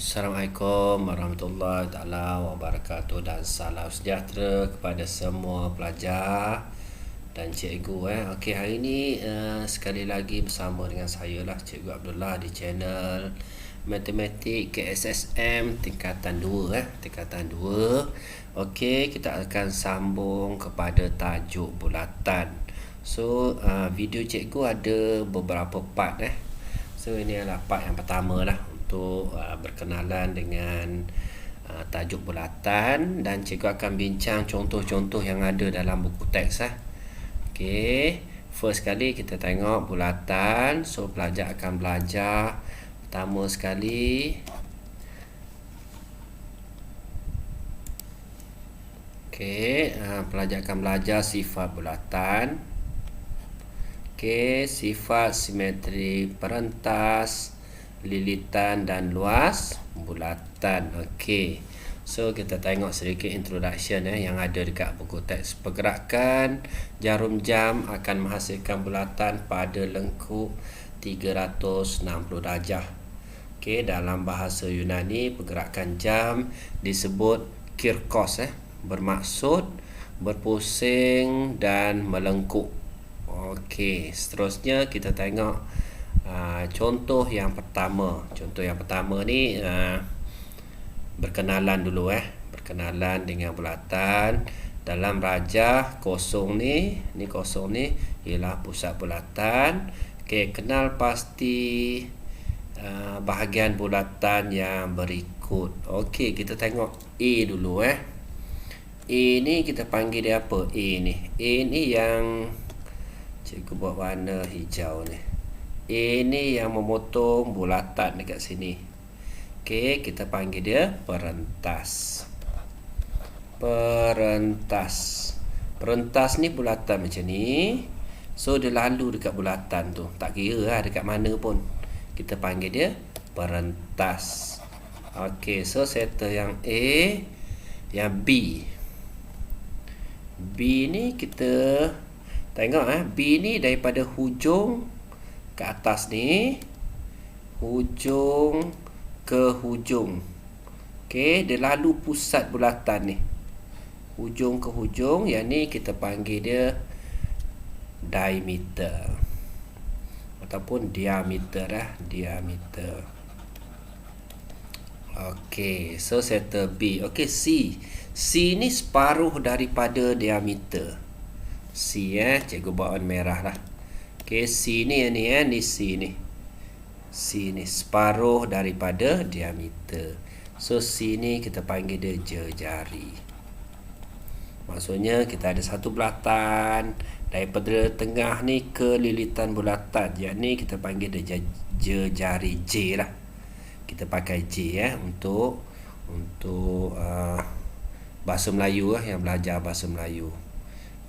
Assalamualaikum warahmatullahi taala wabarakatuh dan salam sejahtera kepada semua pelajar dan cikgu. Okey, hari ini sekali lagi bersama dengan saya lah, Cikgu Abdullah di channel Matematik KSSM tingkatan 2 tingkatan 2. Okey, kita akan sambung kepada tajuk bulatan. So video cikgu ada beberapa part So ini adalah part yang pertama lah untuk berkenalan dengan tajuk bulatan, dan cikgu akan bincang contoh-contoh yang ada dalam buku teks Okey, first kali kita tengok bulatan. So pelajar akan belajar pertama sekali pelajar akan belajar sifat bulatan. Sifat simetri perentas, lilitan dan luas bulatan. So kita tengok sedikit introduction yang ada dekat buku teks. Pergerakan jarum jam akan menghasilkan bulatan pada lengkung 360 darjah. Dalam bahasa Yunani, pergerakan jam disebut kirkos, bermaksud berpusing dan melengkung. Seterusnya kita tengok contoh yang pertama. Contoh yang pertama ni berkenalan dulu berkenalan dengan bulatan. Dalam rajah kosong ni kosong ni ialah pusat bulatan. Kenal pasti bahagian bulatan yang berikut. Kita tengok A dulu A ni kita panggil dia apa? A ni yang cikgu buat warna hijau ni. Ini yang memotong bulatan dekat sini. Kita panggil dia perentas. Perentas ni bulatan macam ni. So dia lalu dekat bulatan tu, tak kira dekat mana pun, kita panggil dia perentas. So settle yang A. Yang B ni kita tengok B ni daripada hujung ke atas ni, hujung ke hujung. Dia lalu pusat bulatan ni, hujung ke hujung. Yang ni kita panggil dia diameter ataupun diameter diameter. So settle B. C ni separuh daripada diameter. C cikgu buat warna merah lah. C ni C ni. C ni separuh daripada diameter. So C ni kita panggil dia jejari. Maksudnya kita ada satu bulatan daripada tengah ni ke lilitan bulatan. Yang ni kita panggil dia jejari J lah. Kita pakai J untuk bahasa Melayu yang belajar bahasa Melayu.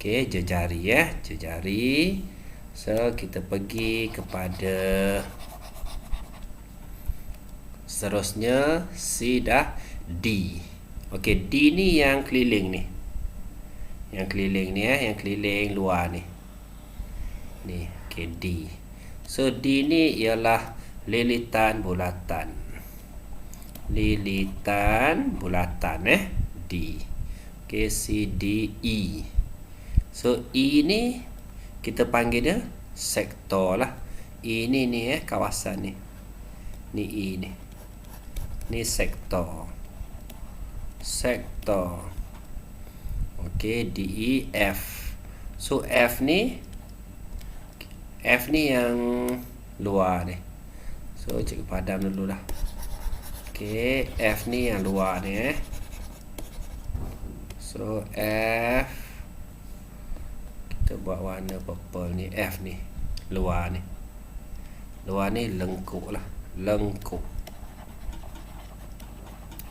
Jejari jejari. So kita pergi kepada seterusnya C dah D. D ni yang keliling ni. Yang keliling ni yang keliling luar ni. D. So D ni ialah lilitan bulatan. Lilitan bulatan D. C D E. So E ni kita panggil dia sektor lah. E ni kawasan ni. Ni E ni. Ni sektor. Sektor. D E F. So F ni yang luar ni. So cikgu padam dulu lah. F ni yang luar ni So F kita buat warna purple ni. F ni luar ni. Luar ni lengkuk lah. Lengkuk.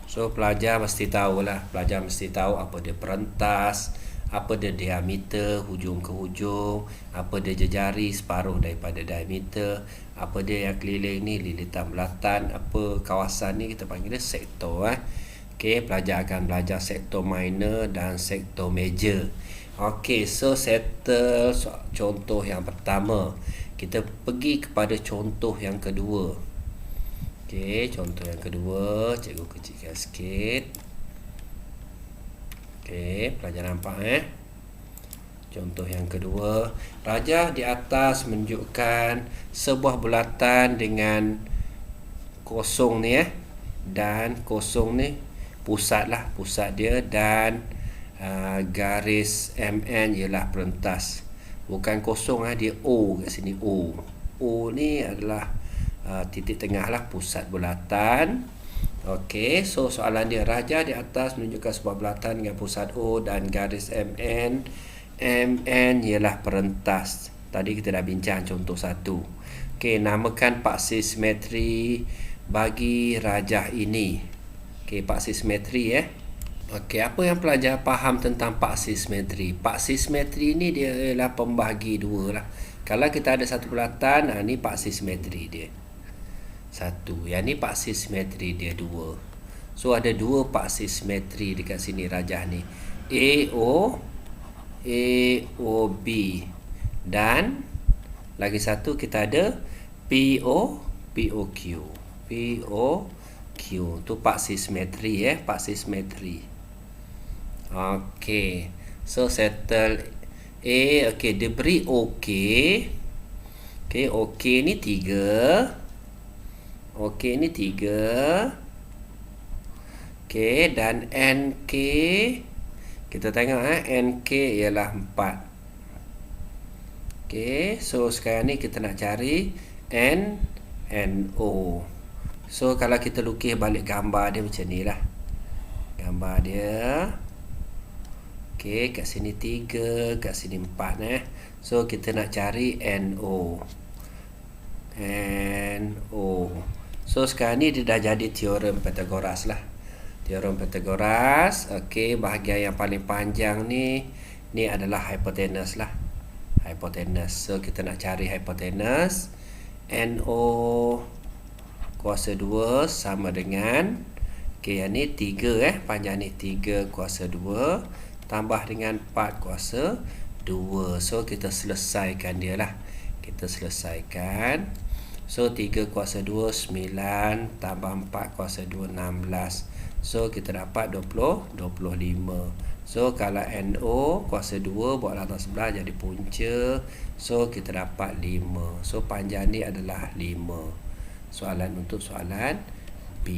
So pelajar mesti tahu lah. Pelajar mesti tahu apa dia perentas, apa dia diameter hujung ke hujung, apa dia jejari separuh daripada diameter, apa dia yang keliling ni lilitan bulatan, apa kawasan ni kita panggil dia sektor. Pelajar akan belajar sektor minor dan sektor major. So settle contoh yang pertama. Kita pergi kepada contoh yang kedua. Okey, contoh yang kedua, cikgu kecilkan sikit. Okey, pelajar nampak Contoh yang kedua, rajah di atas menunjukkan sebuah bulatan dengan kosong ni dan kosong ni pusat dia, dan garis MN ialah perentas. Bukan kosong dia O kat sini, O ni adalah titik tengah pusat bulatan. Okey, so soalan dia, rajah di atas menunjukkan sebuah bulatan dengan pusat O dan garis MN. MN ialah perentas. Tadi kita dah bincang contoh 1. Okey, namakan paksi simetri bagi rajah ini. Okey, paksi simetri Okey, apa yang pelajar faham tentang paksi simetri? Paksi simetri ni dia ialah pembahagi dua Kalau kita ada satu bulatan, ni paksi simetri dia. Satu. Yang ni paksi simetri dia 2. So ada 2 paksi simetri dekat sini rajah ni. AOB, dan lagi satu kita ada POQ. Tu paksi simetri paksi simetri. Okey. So settle A. Okey, dia beri OK. Okey, OK ni 3. OK ni 3. Okey, dan NK kita tengok NK ialah 4. Okey, so sekarang ni kita nak cari NO. So kalau kita lukis balik gambar dia macam ni gambar dia. Okey, kat sini 3, kat sini 4 So kita nak cari NO. So sekarang ni dia dah jadi teorem Pythagoras Teorem Pythagoras. Okey, bahagian yang paling panjang ni adalah hipotenus Hipotenus. So kita nak cari hipotenus. NO kuasa 2 sama dengan, okey, yang ni 3 panjang ni 3 kuasa 2 tambah dengan 4 kuasa 2. So kita selesaikan dia Kita selesaikan. So 3 kuasa 2 9 tambah 4 kuasa 2 16. So kita dapat 25. So kalau NO kuasa 2 buat latar sebelah jadi punca. So kita dapat 5. So panjang ni adalah 5. Soalan untuk soalan B.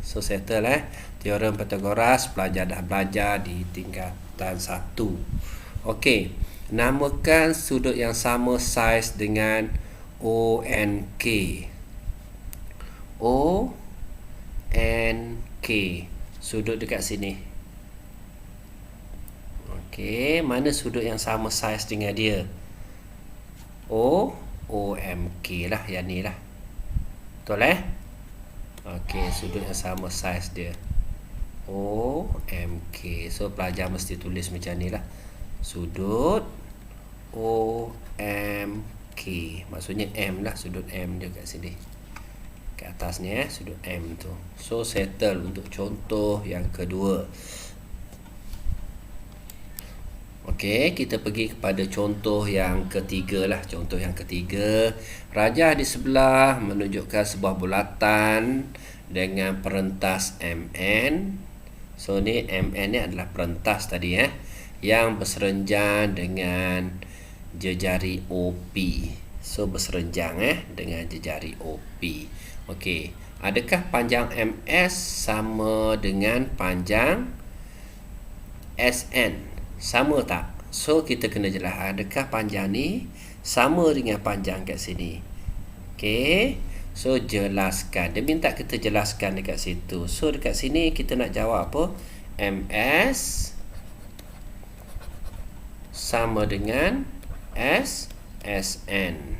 So settle teorem Pythagoras pelajar dah belajar di tingkatan 1. Okey, namakan sudut yang sama saiz dengan ONK. ONK, sudut dekat sini. Okey, mana sudut yang sama saiz dengan dia? OMK yang ni Betul Okey, sudut yang sama saiz dia. OMK. So pelajar mesti tulis macam ni Sudut OMK. Maksudnya M sudut M dia kat sini. Kat atas ni sudut M tu. So settle untuk contoh yang kedua. Okey, kita pergi kepada contoh yang ketiga Contoh yang ketiga, rajah di sebelah menunjukkan sebuah bulatan dengan perentas MN. So ni MN ni adalah perentas tadi yang berserenjang dengan jejari OP. So berserenjang dengan jejari OP. Okey, adakah panjang MS sama dengan panjang SN? Sama tak? So kita kena jelas adakah panjang ni sama dengan panjang kat sini. Okey, so jelaskan. Dia minta kita jelaskan dekat situ. So dekat sini kita nak jawab apa? MS sama dengan SN.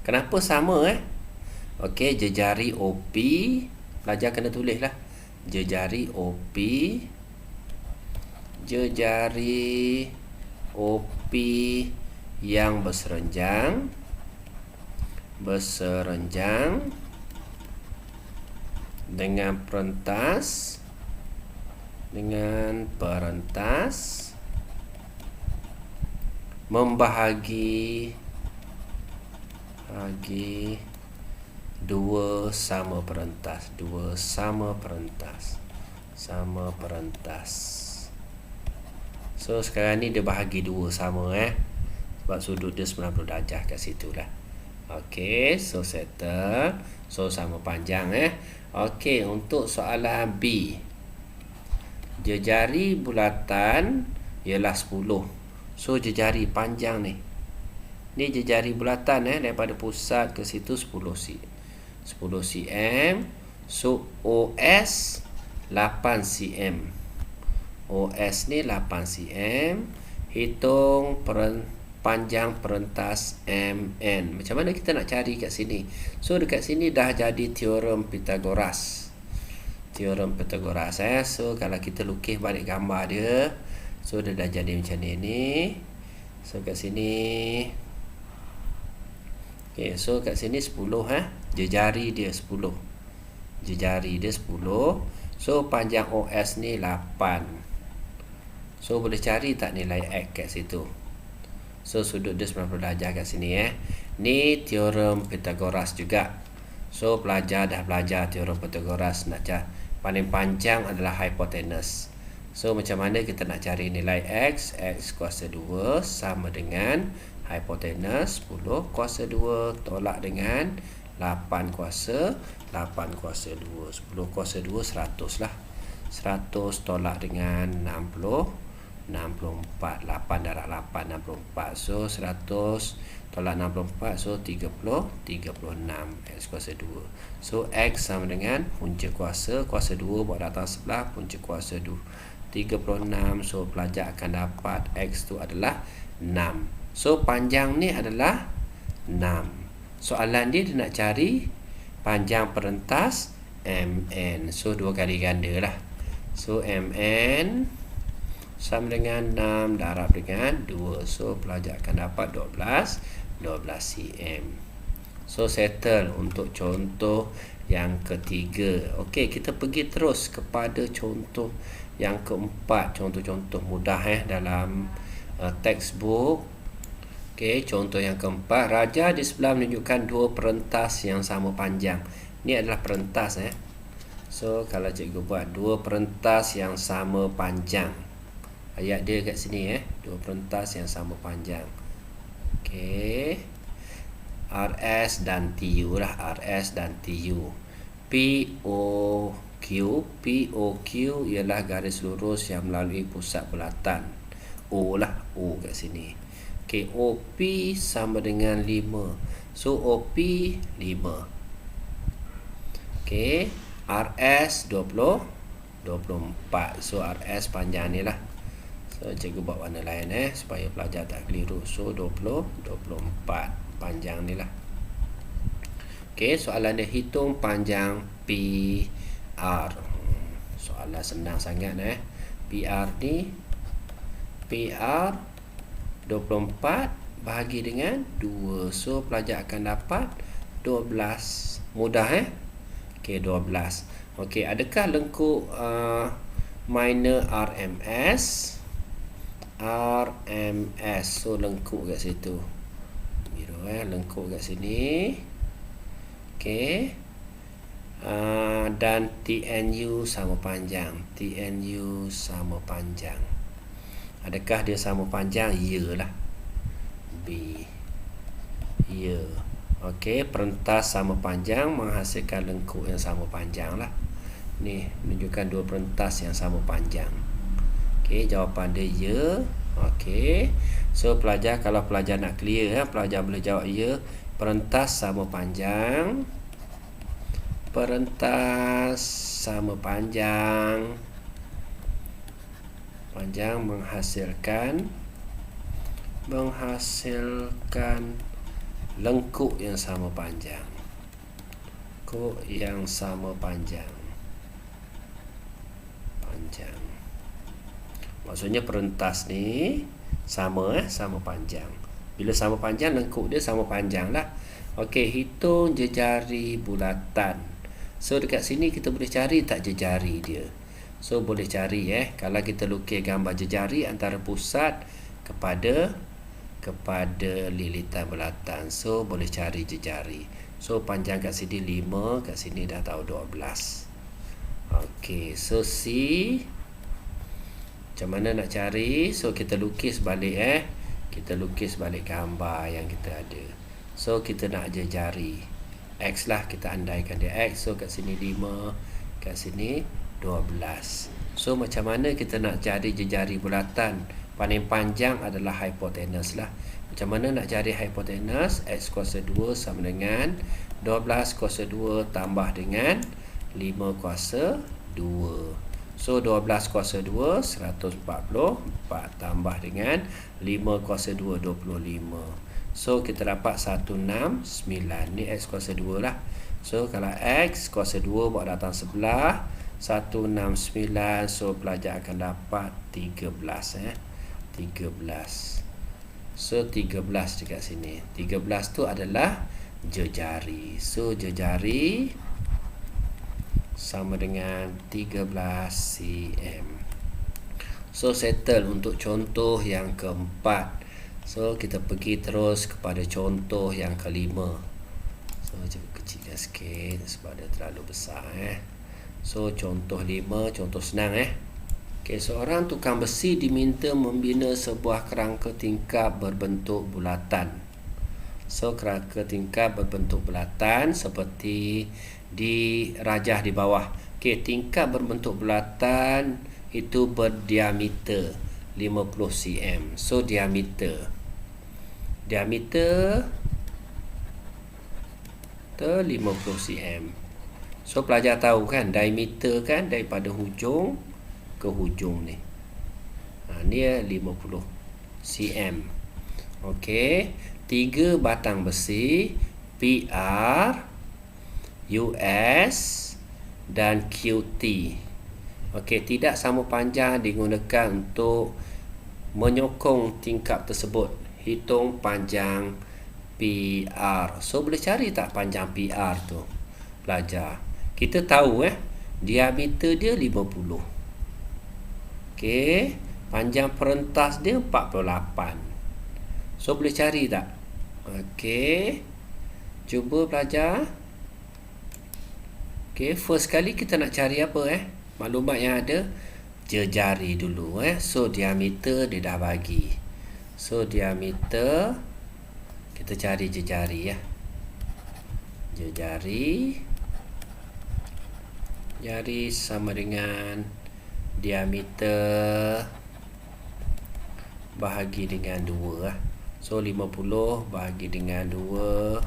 Kenapa sama Okey, jejari OP, pelajar kena tulis jejari OP. Jejari OP yang berserenjang dengan perentas membahagi 2 sama perentas. 2 sama perentas. Sama perentas. So sekarang ni dia bahagi 2 sama sebab sudut dia 90 darjah kat situ lah. Okey, so settle. So sama panjang Okey, untuk soalan B. Jejari bulatan ialah 10. So jejari panjang ni. Ni jejari bulatan daripada pusat ke situ 10 cm. So OS 8 cm. OS ni 8 cm. Hitung panjang perentas MN. Macam mana kita nak cari kat sini? So dekat sini dah jadi teorem Pythagoras. Teorem Pythagoras So kalau kita lukis balik gambar dia, so dia dah jadi macam ni. So kat sini, okay, so kat sini 10 jejari dia 10. Jejari dia 10. So panjang OS ni 8. So boleh cari tak nilai X kat situ? So sudut dia 90 darjah kat sini Ni teorem Pythagoras juga. So pelajar dah belajar teorem Pythagoras. Nak cari paling panjang adalah hipotenus. So macam mana kita nak cari nilai X? X kuasa 2 sama dengan hipotenus 10 kuasa 2 tolak dengan 8 kuasa 2. 10 kuasa 2 100 lah. 100 tolak dengan 64. 8 darab 8 64. So 100 tolak 64. So 36 X kuasa 2. So X sama dengan punca kuasa 2 buat datang sebelah punca kuasa 2 36. So pelajar akan dapat X tu adalah 6. So panjang ni adalah 6. Soalan dia nak cari panjang perentas MN. So 2 kali ganda lah. So MN sama dengan 6 darab dengan 2. So pelajar akan dapat 12 cm. So settle untuk contoh yang ketiga. Okey, kita pergi terus kepada contoh yang keempat. Contoh-contoh mudah dalam textbook. Okey, contoh yang keempat. Raja di sebelah menunjukkan 2 perentas yang sama panjang. Ni adalah perentas So kalau cikgu buat 2 perentas yang sama panjang. Ayat dia kat sini 2 perentas yang sama panjang. Okey. RS dan TU lah. RS dan TU. POQ. POQ ialah garis lurus yang melalui pusat bulatan. O lah. O kat sini. Okey. OP sama dengan 5. So OP 5. Okey. RS 24. So RS panjang ni lah. So cikgu buat warna lain supaya pelajar tak keliru. So 24 panjang ni lah. Okey, soalan dia hitung panjang PR. Soalan senang sangat PR ni PR 24 bahagi dengan 2. So pelajar akan dapat 12. Mudah Okey, 12. Okey, adakah lengkuk minor RMS? RMS. So lengkuk kat situ. Biru lengkuk kat sini. Okey. Dan TNU sama panjang. TNU sama panjang. Adakah dia sama panjang? Iyalah. B. Ya. Okey, perentas sama panjang menghasilkan lengkuk yang sama panjang lah. Ni menunjukkan 2 perentas yang sama panjang. Okey, jawapan dia ya. Okey. So pelajar, kalau pelajar nak clear pelajar boleh jawab ya. Perentas sama panjang. Perentas sama panjang. Panjang menghasilkan lengkuk yang sama panjang. Lengkuk yang sama panjang. Maksudnya perentas ni sama panjang. Bila sama panjang, lengkuk dia sama panjang lah. Okey, hitung jejari bulatan. So dekat sini kita boleh cari tak jejari dia. So boleh cari kalau kita lukis gambar jejari antara pusat kepada lilitan bulatan. So boleh cari jejari. So panjang kat sini 5, kat sini dah tahu 12. Okey, so C macam mana nak cari? So kita lukis balik kita lukis balik gambar yang kita ada. So kita nak jejari X lah, kita andaikan dia X. So kat sini 5, kat sini 12. So macam mana kita nak cari jejari bulatan? Paling panjang adalah hipotenus lah. Macam mana nak cari hipotenus? X kuasa 2 sama dengan 12 kuasa 2 tambah dengan 5 kuasa 2. So 12 kuasa 2 144 tambah dengan 5 kuasa 2 25. So kita dapat 169. Ni X kuasa 2 lah. So kalau X kuasa 2 bawa datang sebelah 169. So pelajar akan dapat 13 13. So 13 dekat sini. 13 tu adalah jejari. So jejari sama dengan 13 cm. So settle untuk contoh yang keempat. So kita pergi terus kepada contoh yang kelima. So cuba kecilkan sikit sebab dia terlalu besar So contoh 5, contoh senang Okay, seorang tukang besi diminta membina sebuah kerangka tingkap berbentuk bulatan. So kerangka tingkap berbentuk bulatan seperti dirajah di bawah. Okay, tingkap berbentuk bulatan itu berdiameter 50 cm. So diameter 50 cm. So pelajar tahu kan, diameter kan daripada hujung ke hujung ni. Ni 50 cm. Okey, 3 batang besi PR, US dan QT. Okey, tidak sama panjang digunakan untuk menyokong tingkap tersebut. Hitung panjang PR. So boleh cari tak panjang PR tu, pelajar? Kita tahu diameter dia 50. Okey, panjang perentas dia 48. So boleh cari tak? Okey, cuba pelajar. Okey, first kali kita nak cari apa maklumat yang ada, jejari dulu So diameter dia dah bagi. So diameter, kita cari jejari Jari sama dengan diameter bahagi dengan 2 So 50 bahagi dengan 2.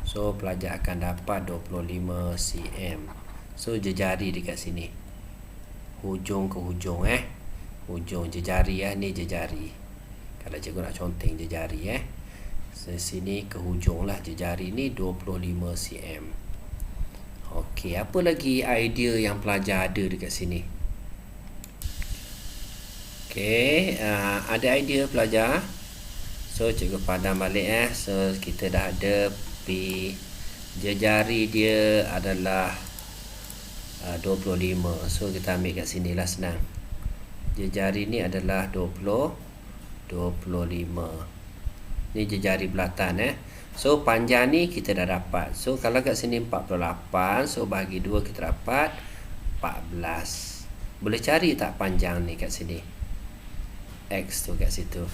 So pelajar akan dapat 25 cm. So jejari dekat sini, hujung ke hujung hujung jejari ni jejari. Kalau cikgu nak conteng jejari sini ke hujung lah jejari ni 25 cm. Okey, apa lagi idea yang pelajar ada dekat sini? Okey, ada idea pelajar? So cikgu pandang balik So kita dah ada P. Jejari dia adalah 25. So kita ambil kat sini lah, senang. Jejari ni adalah 25. Ni jejari bulatan So panjang ni kita dah dapat. So kalau kat sini 48, so bagi 2 kita dapat 14. Boleh cari tak panjang ni kat sini? X tu kat situ.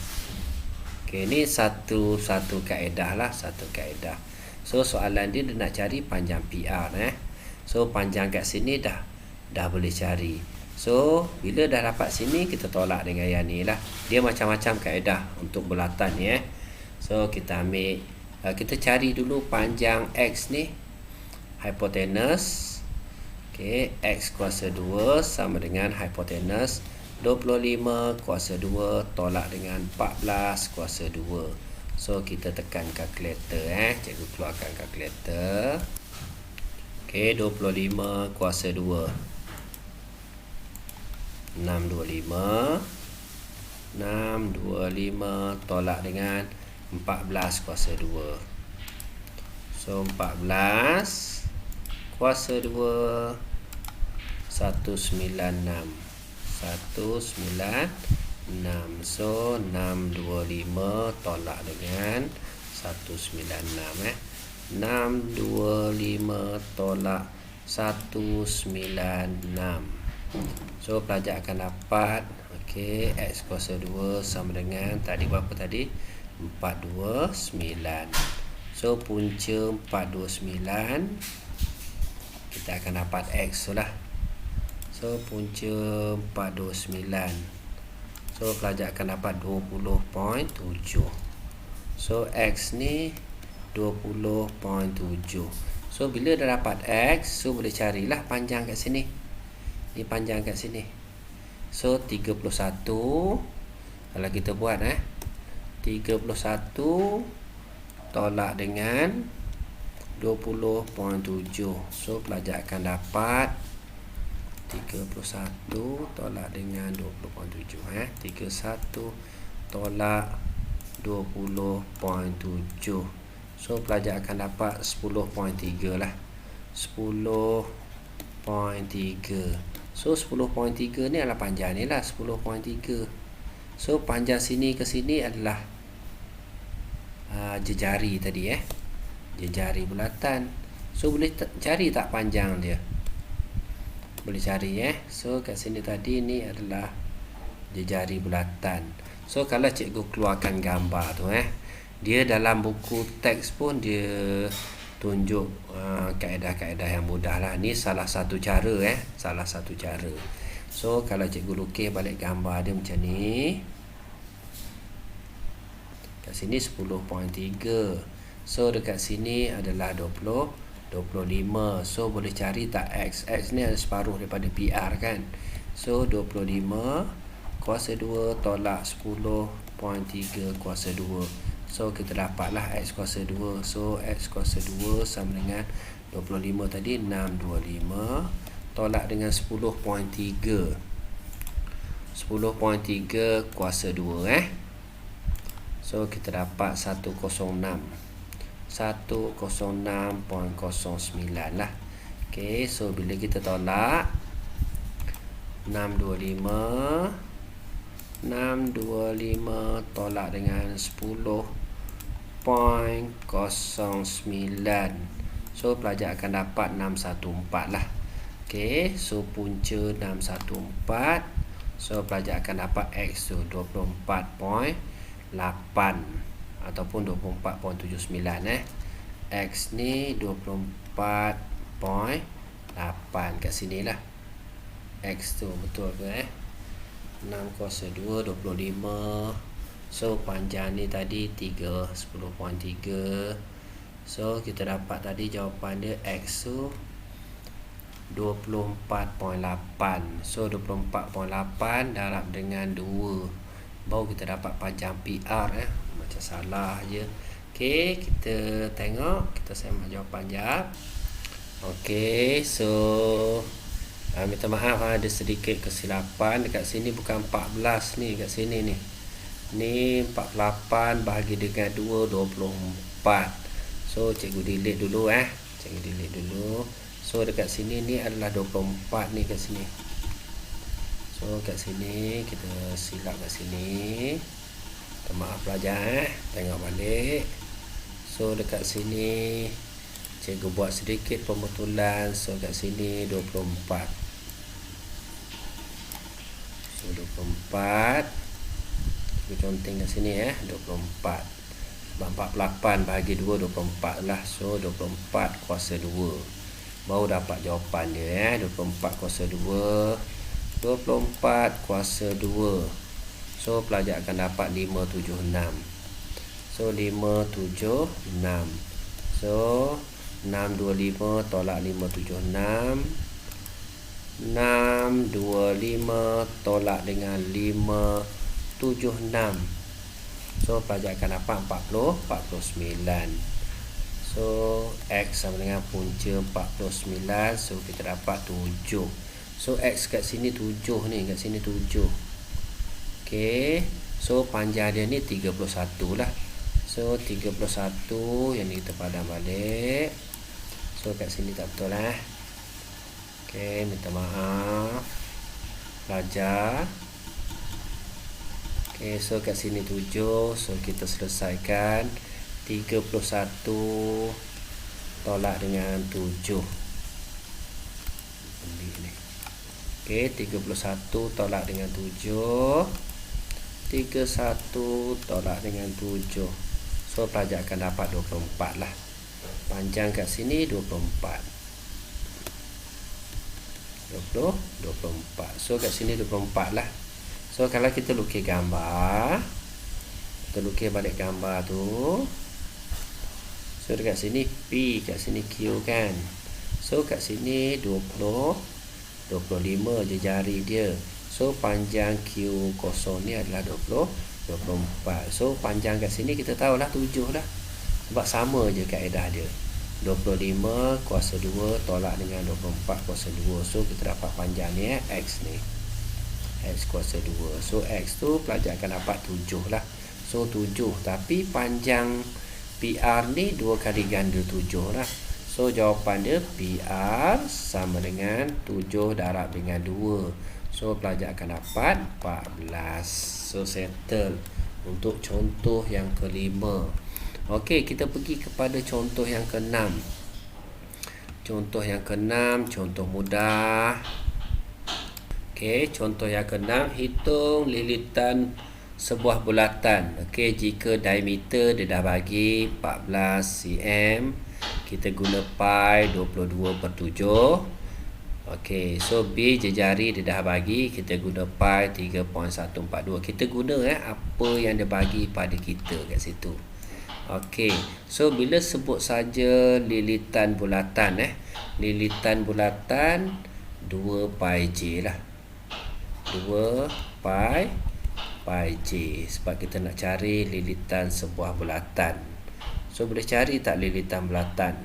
Okey, ni satu kaedah lah, satu kaedah. So soalan dia nak cari panjang PR So panjang kat sini dah boleh cari. So bila dah dapat sini, kita tolak dengan yang ni lah. Dia macam-macam kaedah untuk bulatan ni So kita ambil, kita cari dulu panjang X ni, hipotenus. Okey, X kuasa 2 sama dengan hipotenus 25 kuasa 2 tolak dengan 14 kuasa 2. So kita tekan kalkulator Cikgu keluarkan kalkulator. Okey, 25 kuasa 2 625 tolak dengan 14 kuasa 2. So 14 kuasa 2 196. So 625 tolak dengan 196 625 tolak 196. So pelajar akan dapat X kuasa 2 sama dengan tadi berapa tadi? 429. So punca 429 kita akan dapat X tu lah. So punca 429. So pelajar akan dapat 20.7. So X ni 20.7. So bila dah dapat X, so boleh carilah panjang kat sini. Ni panjang kat sini. So 31. Kalau kita buat 31 tolak dengan 20.7. So pelajar akan dapat 31 tolak dengan 20.7. 31 tolak 20.7. So pelajar akan dapat 10.3 lah. 10.3. So 10.3 ni adalah panjang ni lah, 10.3. So panjang sini ke sini adalah jejari tadi jejari bulatan. So boleh cari tak panjang dia? Boleh cari So kat sini tadi ni adalah jejari bulatan. So kalau cikgu keluarkan gambar tu dia dalam buku teks pun dia tunjuk kaedah-kaedah yang mudah lah. Ni salah satu cara salah satu cara. So kalau cikgu lukis balik gambar dia macam ni. Kat sini 10.3. So dekat sini adalah 25. So boleh cari tak X? X ni ada separuh daripada PR kan. So 25 kuasa 2 tolak 10.3 kuasa 2. So kita dapatlah X kuasa 2. So X kuasa 2 sama dengan 25 tadi 625 tolak dengan 10.3. 10.3 kuasa 2 So kita dapat 106. 106.09 lah. Okay, so bila kita tolak 625 tolak dengan 10.09. So pelajar akan dapat 614 lah. Okay, so punca 614. So pelajar akan dapat X tu 24.8 ataupun 24.79 X ni 24.8 kat sini lah. X tu betul ke 6 kuasa 2 25. So panjang ni tadi 3 10.3. So kita dapat tadi jawapan dia X tu 24.8. So 24.8 darab dengan 2 baru kita dapat panjang PR macam salah je. Okey, kita tengok, kita semak jawapan jap. Okey, so minta maaf ada sedikit kesilapan dekat sini, bukan 14 ni, kat sini ni. Ni 48 bahagi dengan 2 24. So cikgu delete dulu Cikgu delete dulu. So dekat sini ni adalah 24 ni kat sini. So kat sini kita silap kat sini. Minta maaf pelajar tengok balik. So dekat sini cikgu buat sedikit pembetulan. So kat sini 24. So 24 cikgu conteng kat sini 24. Sebab 48 bahagi 2 24 lah. So 24 kuasa 2 baru dapat jawapan dia 24 kuasa 2. 24 kuasa 2. So pelajar akan dapat 576. So 576. So 625 tolak 576. 625 tolak dengan 576. So pelajar akan dapat 49. So X sama dengan punca 49. So kita dapat 7. So X kat sini 7 ni, kat sini 7. Okey. So panjang dia ni 31 lah. So 31 yang ni kita padam balik. So kat sini tak betul Okey, minta maaf pelajar. Okey, so kat sini 7. So kita selesaikan 31 tolak dengan 7. Okey, 31 tolak dengan 7. 31 tolak dengan 7. So pelajar akan dapat 24 lah. Panjang kat sini 24. 24. So kat sini 24 lah. So kalau kita lukis gambar, kita lukis balik gambar tu. So dekat sini P, kat sini Q kan. So kat sini 25 je jari dia. So panjang Q0 ni adalah 24. So panjang kat sini kita tahulah 7 lah. Sebab sama je kaedah dia. 25 kuasa 2 tolak dengan 24 kuasa 2. So kita dapat panjang ni X ni. X kuasa 2. So X tu pelajar akan dapat 7 lah. So 7. Tapi panjang PR ni 2 kali ganda 7 lah. So jawapan dia PR sama dengan 7 darab dengan 2. So pelajar akan dapat 14. So settle untuk contoh yang kelima. Okey, kita pergi kepada contoh yang keenam. Contoh yang keenam, contoh mudah. Okey, contoh yang keenam, hitung lilitan sebuah bulatan. Okey, jika diameter dia dah bagi 14 cm, kita guna pi 22/7. Okey, so B jejari dia dah bagi, kita guna pi 3.142. Kita guna apa yang dia bagi pada kita kat situ. Okey, so bila sebut saja lilitan bulatan lilitan bulatan 2 pi j lah. 2 pi j, sebab kita nak cari lilitan sebuah bulatan. So boleh cari tak lilitan bulatan?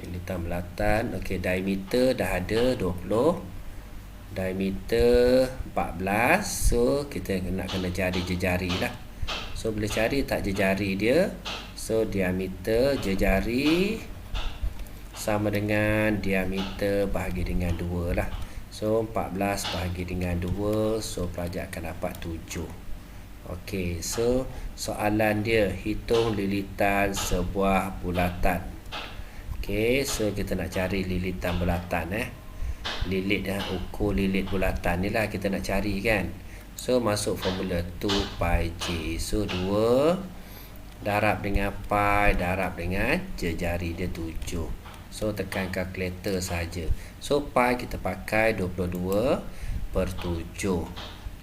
Lilitan bulatan, okey, diameter dah ada 20, diameter 14. So kita nak kena cari jejari lah. So boleh cari tak jejari dia? So diameter jejari sama dengan diameter bahagi dengan 2 lah. So 14 bahagi dengan 2. So pelajar akan dapat 7. Okey, so soalan dia hitung lilitan sebuah bulatan. Okey, so kita nak cari lilitan bulatan lilit ukur lilit bulatan ni lah kita nak cari kan. So masuk formula 2 pi j. So 2 darab dengan pi darab dengan jejari dia 7. So tekan kalkulator saja. So pi kita pakai 22/7.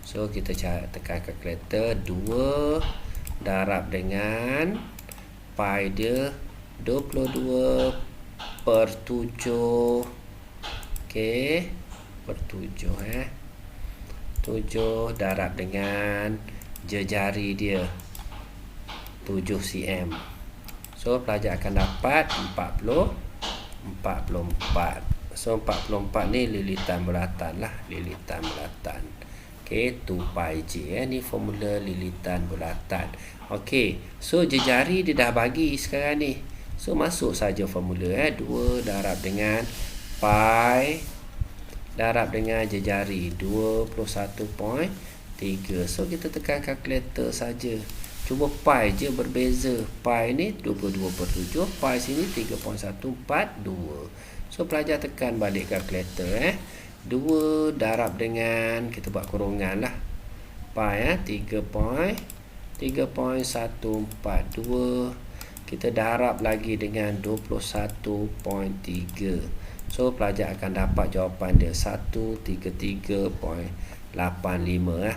So kita tekan kalkulator, 2 darab dengan pi dia 22/7. Okey, per 7 7 darab dengan jejari dia 7 cm. So pelajar akan dapat 44. So 44 ni lilitan bulatan lah, lilitan bulatan. Okey, 2 pi j ni formula lilitan bulatan. Okey, so jejari dia dah bagi sekarang ni. So masuk saja formula 2 darab dengan pi darab dengan jejari 21.3. So kita tekan kalkulator saja. Cuba pi je berbeza. Pi ni 22/7, pi sini 3.142. So pelajar tekan balik kalkulator 2 darab dengan, kita buat kurungan lah, pi 3.142. Kita darab lagi dengan 21.3. So pelajar akan dapat jawapan dia 133.85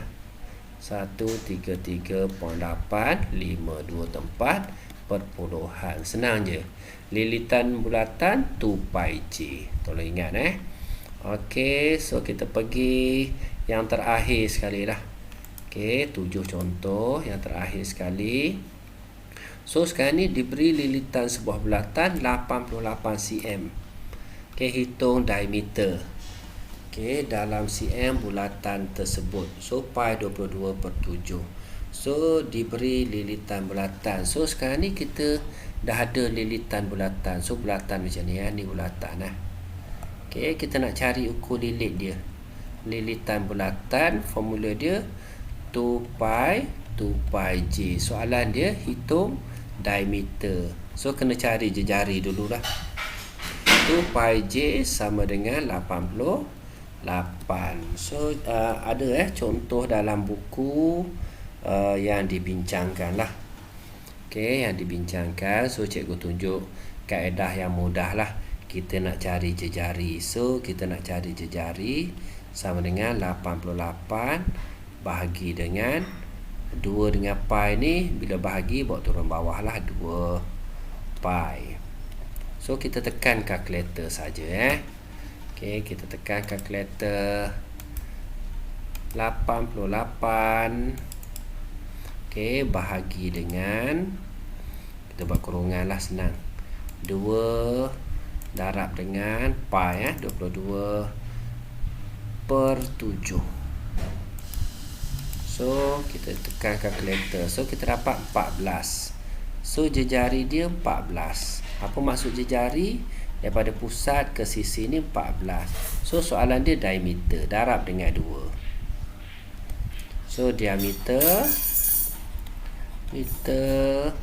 133.85. 2 tempat perpuluhan. Senang je. Lilitan bulatan 2 pi j. Tolong ingat Okey, so kita pergi yang terakhir sekali lah. Okey, 7 contoh yang terakhir sekali. So sekarang ni diberi lilitan sebuah bulatan 88 cm. Okey, hitung diameter. Okey, dalam cm bulatan tersebut. So pi 22/7. So diberi lilitan bulatan. So sekarang ni kita dah ada lilitan bulatan. So bulatan macam ni ni bulatan Okey, kita nak cari ukur lilit dia. Lilitan bulatan, formula dia 2 pi j. Soalan dia hitung diameter. So kena cari jejari dululah. Tu pi j sama dengan 88. So ada contoh dalam buku yang dibincangkan lah. Okey, yang dibincangkan. So cikgu tunjuk kaedah yang mudah lah. Kita nak cari jejari. So kita nak cari jejari sama dengan 88 bahagi dengan 2 dengan pi ni, bila bahagi bawa turun bawah lah, 2 pi. So kita tekan kalkulator saja. Okey, kita tekan kalkulator. 88 okey, bahagi dengan, kita buat kurungan lah, senang, 2 darab dengan pi 22/7. So kita tekan kalkulator. So kita dapat 14. So jejari dia 14. Apa maksud jejari? Daripada pusat ke sisi ni 14. So soalan dia diameter, darab dengan 2. So diameter 14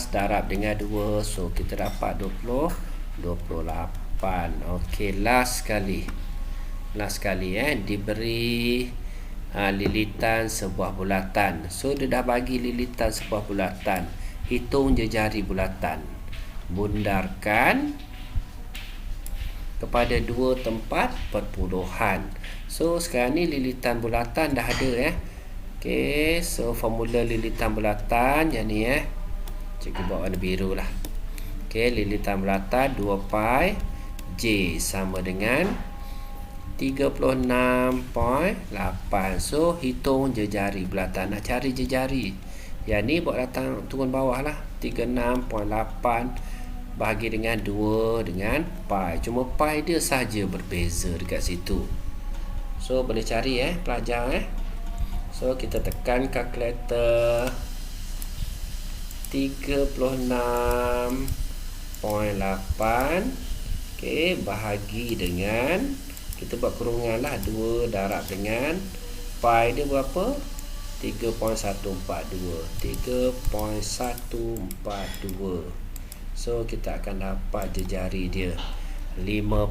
darab dengan 2. So kita dapat 28. Okey, last sekali diberi lilitan sebuah bulatan. So dia dah bagi lilitan sebuah bulatan. Hitung jejari bulatan. Bundarkan kepada 2 tempat perpuluhan. So sekarang ni lilitan bulatan dah ada Okey, so formula lilitan bulatan yang ni cikgu buat warna biru lah. Okey, lilitan bulatan 2 pi j sama dengan 36.8. So hitung jejari bulatan. Nak cari jejari, yang ni buat datang turun bawah lah, 36.8 bahagi dengan 2 dengan pi. Cuma pi dia saja berbeza dekat situ. So boleh cari pelajar So kita tekan kalkulator. 36.8 okey, bahagi dengan, kita buat kurungan lah, 2 darab dengan pi dia berapa? 3.142. So kita akan dapat jejari dia 5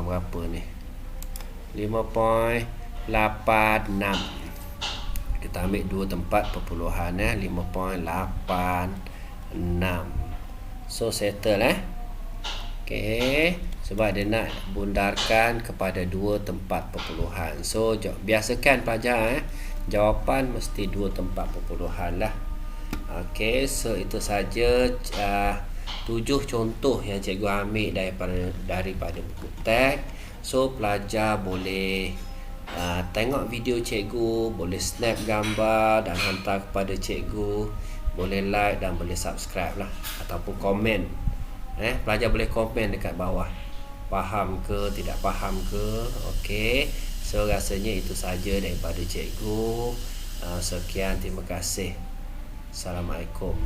berapa ni? 5.86. Kita ambil 2 tempat perpuluhan 5.86. So settle Okey, sebab dia nak bundarkan kepada 2 tempat perpuluhan. So biasakan pelajar jawapan mesti 2 tempat perpuluhan lah. Okey, so itu saja 7 contoh yang cikgu ambil daripada buku teks. So pelajar boleh tengok video cikgu, boleh snap gambar dan hantar kepada cikgu, boleh like dan boleh subscribe lah, ataupun komen. Pelajar boleh komen dekat bawah, faham ke, tidak faham ke. Okey, so rasanya itu saja daripada cikgu. Sekian, terima kasih. Assalamualaikum.